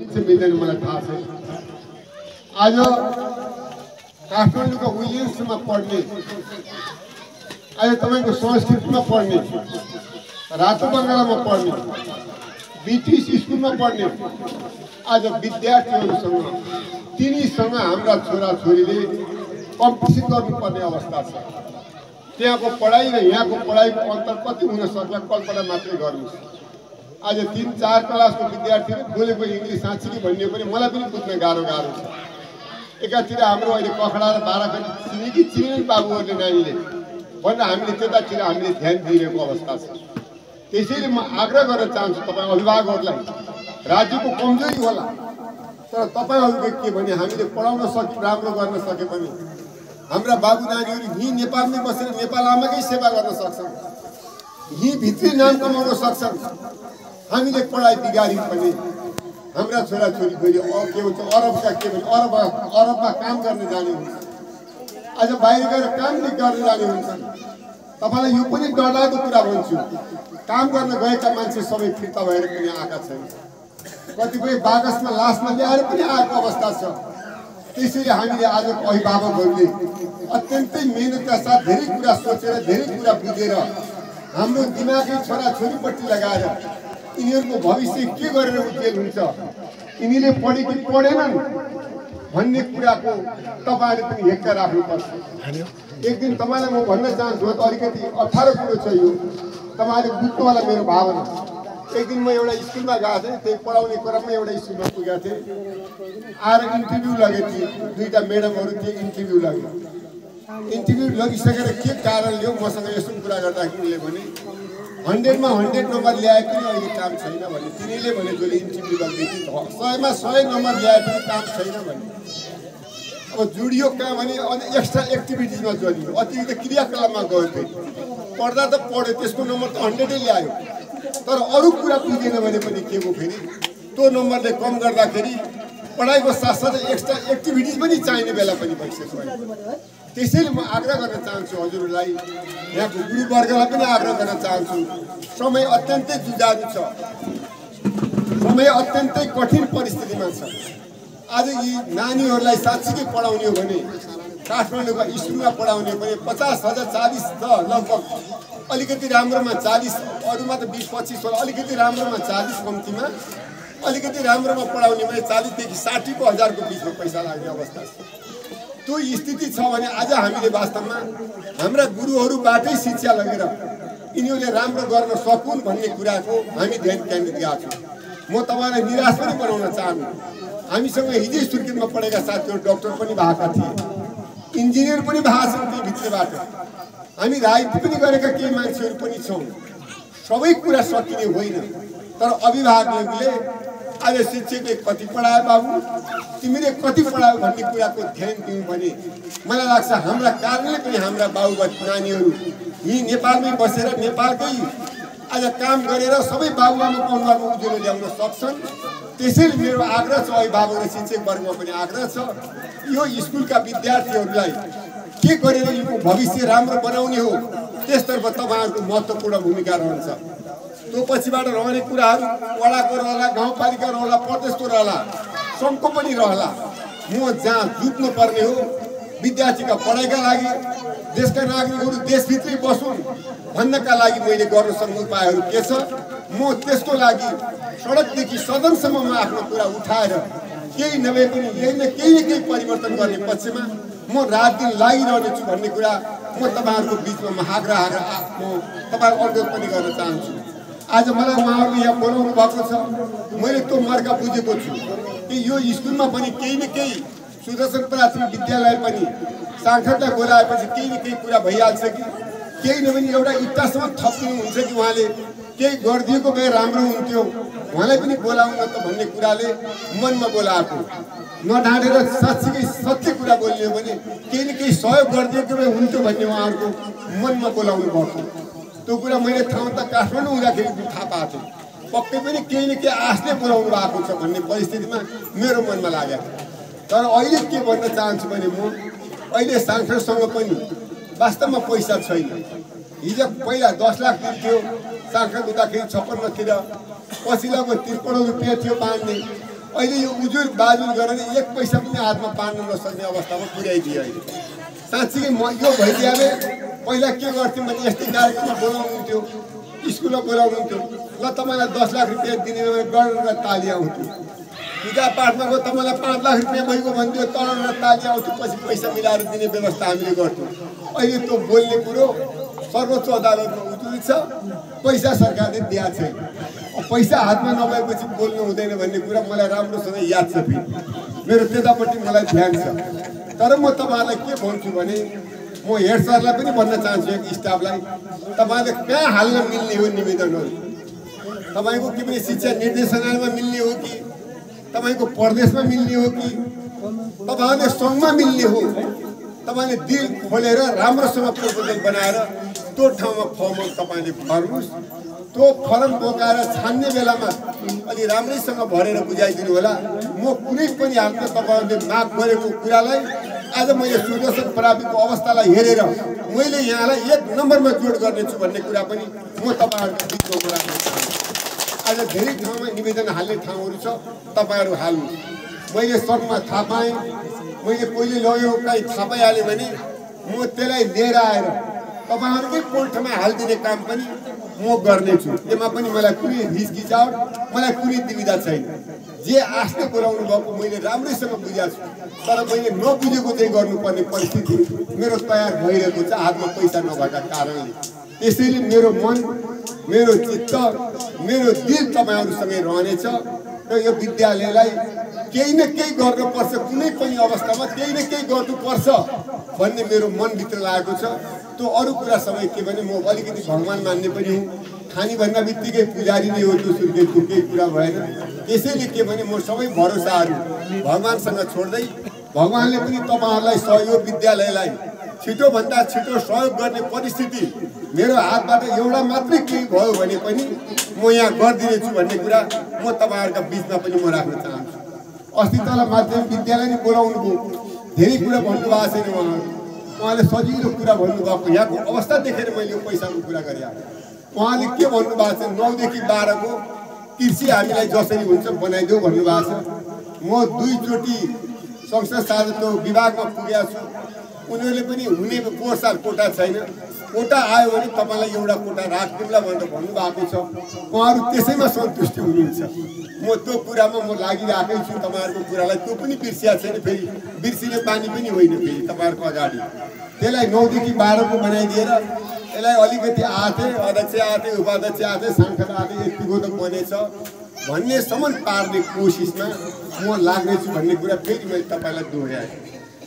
मिल्दैन मलाई थाहा छैन। आज काठमाडौँको विलियम्समा पढ्ने, आज तपाईको संस्कृतमा पढ्ने, रातो बङ्गालामा पढ्ने, ब्रिटिश स्कुलमा पढ्ने आज विद्यार्थीहरूसँग तिनीसँग हाम्रा छोराछोरीले कम्पिटिसन गर्नुपर्ने अवस्था छ। त्यहाँको पढाइ र यहाँको पढाइको अन्तर कति हुन सक्ला कल्पना मात्रै गर्नुहोस्। आज 3-4 क्लासको विद्यार्थीले बोलेको इङ्ग्लिस साँच्चै भन्ने पनि मलाई पनि बुझ्न गाह्रो छ। एकातिर हाम्रो अहिले कखडा र बाराखती चिने कि चिनेन बाबुहरूले नानीले भनेर हामीले त्यतातिर हामीले ध्यान दिइरहेको अवस्था छ। त्यसैले म आग्रह गर्न चाहन्छु तपाईँ अभिभावकहरूलाई, राज्यको कमजोरी होला तर तपाईँहरूको के भने हामीले पढाउन सक्यौँ, राम्रो गर्न सके पनि हाम्रा बाबु नानीहरू यहीँ नेपालमै बसेर नेपाल आमाकै सेवा गर्न सक्छन्, यहीँ भित्री नाम कमाउन सक्छन्। हामीले पढाइ बिगार्यौँ भने हाम्रा छोराछोरी फेरि के हुन्छ अरबका के भन्छ अरबमा काम गर्न जाने हुन्छ, आज बाहिर गएर काम गर्न जाने हुन्छन्। तपाईँलाई यो पनि डरलाग्दो कुरा भन्छु, काम गर्न गएका मान्छे सबै फिर्ता भएर पनि आएका छैन। कतिपय बाकसमा लासमा ल्याएर पनि आएको अवस्था छ। त्यसैले हामीले आजको अभिभावकहरूले अत्यन्तै मेहनतका साथ धेरै कुरा सोचेर धेरै कुरा बुझेर हाम्रो दिमागै छोराछोरीपट्टि लगाएर यिनीहरूको भविष्य के गरेर उज्जवल हुन्छ, यिनीले पढे कि पढेनन् भन्ने कुराको तपाईँले पनि हेक्का राख्नुपर्छ। एक दिन तपाईँलाई म भन्न चाहन्छु, अलिकति अप्ठ्यारो कुरो छ यो, तपाईँले बुझ्नु होला मेरो भावना। एक दिन म एउटा स्कुलमा गएको थिएँ, त्यही पढाउने क्रममा एउटा स्कुलमा पुगेको थिएँ। आएर इन्टरभ्यू लगेको थिएँ, 2टा म्याडमहरू थिए, इन्टरभ्यू लगे। इन्टरभ्यू लगिसकेर के कारणले हो मसँग यसो कुरा गर्दाखेरिले भने 100मा 100 नम्बर ल्याए पनि अहिले काम छैन भने, तिनीले भने जसले इन्टरभ्यू गर्दै थिए 100मा 100 नम्बर ल्याए पनि काम छैन भने। अब जुडियो कहाँ भने एक्स्ट्रा एक्टिभिटिजमा जोडियो, अतिरिक्त क्रियाकलापमा गयो। फेरि पढ्दा त पढ्यो, त्यसको नम्बर त 100 ल्यायो, तर अरू कुरा बुझेन भने पनि के भयो फेरि त्यो नम्बरले कम गर्दाखेरि पढाइको साथसाथै एक्स्ट्रा एक्टिभिटिज पनि चाहिने बेला पनि भइसक्यो। त्यसैले म आग्रह गर्न चाहन्छु हजुरहरूलाई, यहाँको गुरुवर्गलाई पनि आग्रह गर्न चाहन्छु, समय अत्यन्तै जुझारु छ, समय अत्यन्तै कठिन परिस्थितिमा छ। आज यी नानीहरूलाई साँच्चीकै पढाउने हो भने काठमाडौँका स्कुलमा पढाउने हो भने 50,000 40 त लगभग, अलिकति राम्रोमा 40, अरूमा त 20-25 होला, अलिकति राम्रोमा 40, कम्तीमा अलिकति राम्रोमा पढाउने भने 40,000 देखि 60,000 को बिचमा पैसा लाग्ने अवस्था छ। त्यो स्थिति छ भने आज हामीले वास्तवमा हाम्रा गुरुहरूबाटै शिक्षा लगेर यिनीहरूले राम्रो गर्न सकुन् भन्ने कुराको हामी ध्यान केन्द्रित गरेका छौँ। म तपाईँलाई निराश पनि बनाउन चाहन्छु। हामीसँग हिजै सुर्खेतमा पढेका साथीहरू डाक्टर पनि भएका थिए, इन्जिनियर पनि भएका छन् त्यही भित्रबाट। हामी राजनीति पनि गरेका केही मान्छेहरू पनि छौँ। सबै कुरा सकिने होइन, तर अभिभावकहरूले आज शिक्षकले कति पढायो बाबु, तिमीले कति पढायो भन्ने कुराको ध्यान दियौँ भने मलाई लाग्छ हाम्रा कारणले पनि हाम्रा बाबुबा नानीहरू यहीँ नेपालमै बसेर नेपालकै आज काम गरेर सबै बाबुआमाको अनुहारमा उज्यालो ल्याउन सक्छन्। त्यसैले मेरो आग्रह छ, अभिभावक र शिक्षक वर्गमा पनि आग्रह छ, यो स्कुलका विद्यार्थीहरूलाई के गरेर यिनको भविष्य राम्रो बनाउने हो त्यसतर्फ तपाईँहरूको महत्त्वपूर्ण भूमिका रहन्छ। त्यो पछिबाट रहने कुराहरू वडाको रहला, गाउँपालिका रहला, प्रदेशको रहला, सङ्घको पनि रहला। म जहाँ जुट्नु पर्ने हो विद्यार्थीका पढाइका लागि, देशका नागरिकहरू देशभित्रै बसुन् भन्नका लागि मैले गर्न सक्ने उपायहरू के छ, म त्यसको लागि सडकदेखि सदनसम्म म आफ्नो कुरा उठाएर केही नभए पनि यही न केही परिवर्तन गर्ने पक्षमा म रात दिन लागिरहने छु भन्ने कुरा म तपाईँहरूको बिचमा आग्रह म तपाईँहरूको अनुरोध पनि गर्न चाहन्छु। आज मलाई उहाँहरूले यहाँ बोलाउनु भएको छ, मैले त्यो मर्का बुझेको छु कि यो स्कुलमा पनि केही न केही सुदर्शन प्राथमिक विद्यालय पनि सांसदलाई बोलाएपछि केही न केही कुरा भइहाल्छ कि, केही नभए एउटा इट्टासम्म थपिनु हुन्छ कि उहाँले केही गरिदिएको भए राम्रो हुन्थ्यो, उहाँलाई पनि बोलाउन त भन्ने कुराले मनमा बोलाएको, नढाँटेर साँच्चीकै सत्य कुरा बोल्ने हो भने केही न केही सहयोग गरिदिएको भए हुन्थ्यो भन्ने उहाँहरूको मनमा बोलाउनु भएको। त्यो कुरा मैले ठाउँ त काठमाडौँ हुँदाखेरि थाहा पाएको थिएँ, पक्कै पनि केही न केही आशले बोलाउनु भएको छ भन्ने परिस्थितिमा मेरो मनमा लाग्यो। तर अहिले के भन्न चाहन्छु भने म अहिले सांसदसँग पनि वास्तवमा पैसा छैन। हिजो पहिला 10 लाख दिन्थ्यो सांसद हुँदाखेरि 56 तिर, पछिल्लोको 53 रुपियाँ थियो बाँड्ने, अहिले यो उजुर बाजुर गरेर एक पैसा पनि हातमा पार्न नसक्ने अवस्थामा पुर्याइदियो अहिले। साँच्चीकै म यो भइदिए पहिला के गर्थ्यौँ भने यस्तै कार्यक्रममा बोलाउनुहुन्थ्यो, स्कुलमा बोलाउनुहुन्थ्यो, ल तपाईँलाई 10 लाख रुपियाँ दिने गरेर ताली आउँथ्यो। पूजा पाठमा गयो तपाईँलाई 5 लाख रुपियाँ भइगयो भन्थ्यो, तर ताली आउँथ्यो, पछि पैसा मिलाएर दिने व्यवस्था हामीले गर्थ्यौँ। अहिले त्यो बोल्ने कुरो सर्वोच्च अदालतमा उजुरी छ, पैसा सरकारले दिएको छैन। पैसा हातमा नभएपछि बोल्नु हुँदैन भन्ने कुरा मलाई राम्रोसँग याद छ। फेरि मेरो त्यतापट्टि मलाई ध्यान छ। तर म तपाईँहरूलाई के भन्छु भने म हेड सरलाई पनि भन्न चाहन्छु, एक स्टाफलाई, तपाईँले कहाँ हाल्न मिल्ने हो निवेदनहरू? तपाईँको के भने शिक्षा निर्देशनालयमा मिल्ने हो कि तपाईँको प्रदेशमा मिल्ने हो कि तपाईँहरूले सङ्घमा मिल्ने हो? तपाईँले दिल खोलेर राम्रोसँग प्रपोजल बनाएर त्यो ठाउँमा फर्म तपाईँले भर्नुहोस्। त्यो फर्म बोकाएर छान्ने बेलामा अलि राम्रैसँग भरेर बुझाइदिनु होला। म कुनै पनि हालतमा तपाईँहरूले माग गरेको कुरालाई आज मैले सुदर्शन प्राविको अवस्थालाई हेरेर मैले यहाँलाई 1 नम्बरमा जोड गर्नेछु भन्ने कुरा पनि म तपाईँहरूको बिचमा राख्न चाहन्छु। आज धेरै ठाउँमा निवेदन हाल्ने ठाउँहरू छ, तपाईँहरू हाल्नुहोस्। मैले सङ्घमा थाहा पाएँ, मैले पहिले लग्यो कहीँ थाहा पाइहालेँ भने म त्यसलाई लिएर आएर तपाईँहरूकै पोल्टमा हालिदिने काम पनि म गर्नेछु। त्यसमा पनि मलाई कुनै हिचकिचाहट, मलाई कुनै दुविधा छैन। जे आस्ते बोलाउनु भएको मैले राम्रैसँग बुझाएको छु, तर मैले नबुझेको चाहिँ गर्नुपर्ने परिस्थिति मेरो तयार भइरहेको छ हातमा पैसा नभएका कारणले। त्यसैले मेरो मन, मेरो चित्त, मेरो दिल तपाईँहरूसँगै रहनेछ र यो विद्यालयलाई केही न केही गर्नुपर्छ, कुनै पनि अवस्थामा केही न केही गर्नुपर्छ भन्ने मेरो मनभित्र लागेको छ। त्यो अरू कुरासँग के भने म अलिकति भगवान मान्ने पनि हुँ। खानी भन्दा बित्तिकै पुजारी नै हो, त्यो सुर्खेतको केही कुरा भएन। त्यसैले के भने म सबै भरोसाहरू भगवानसँग छोड्दै भगवानले पनि तपाईँहरूलाई सहयोग, विद्यालयलाई छिटोभन्दा छिटो सहयोग गर्ने परिस्थिति मेरो हातबाट एउटा मात्रै केही भयो भने पनि म यहाँ गरिदिनेछु भन्ने कुरा म तपाईँहरूका बिचमा पनि म राख्न चाहन्छु। अस्ति तल माध्यमिक विद्यालय नै बोलाउनु भयो, धेरै कुरा भन्नुभएको छैन उहाँले सजिलो कुरा भन्नुभएको। यहाँको अवस्था देखेर मैले यो पैसाको कुरा गरेँ। उहाँले के भन्नुभएको छ, 9 देखि 12 को कृषि हामीलाई जसरी हुन्छ बनाइदेऊ भन्नुभएको छ। म 2 चोटि संसद साझा विभागमा पुगेको छु, उनीहरूले पनि हुने पोहोर कोटा छैन, कोटा आयो भने तपाईँलाई एउटा कोटा राखिदिउँला भनेर भन्नुभएको छ। उहाँहरू त्यसैमा सन्तुष्टि हुनुहुन्छ। म त्यो कुरामा म लागिरहेकै छु। तपाईँहरूको कुरालाई त्यो पनि बिर्सिया छैन, फेरि बिर्सिने बानी पनि होइन। फेरि तपाईँहरूको अगाडि त्यसलाई 9 देखि 12 को बनाइदिएर यसलाई अलिकति आथे, अध्यक्ष आथे, उपाध्यक्ष आथे, सांसद आथे, यतिको त बनेछ भन्नेसम्म पार्ने कोसिसमा म लाग्नेछु भन्ने कुरा फेरि मैले तपाईँलाई दोहोऱ्याएँ।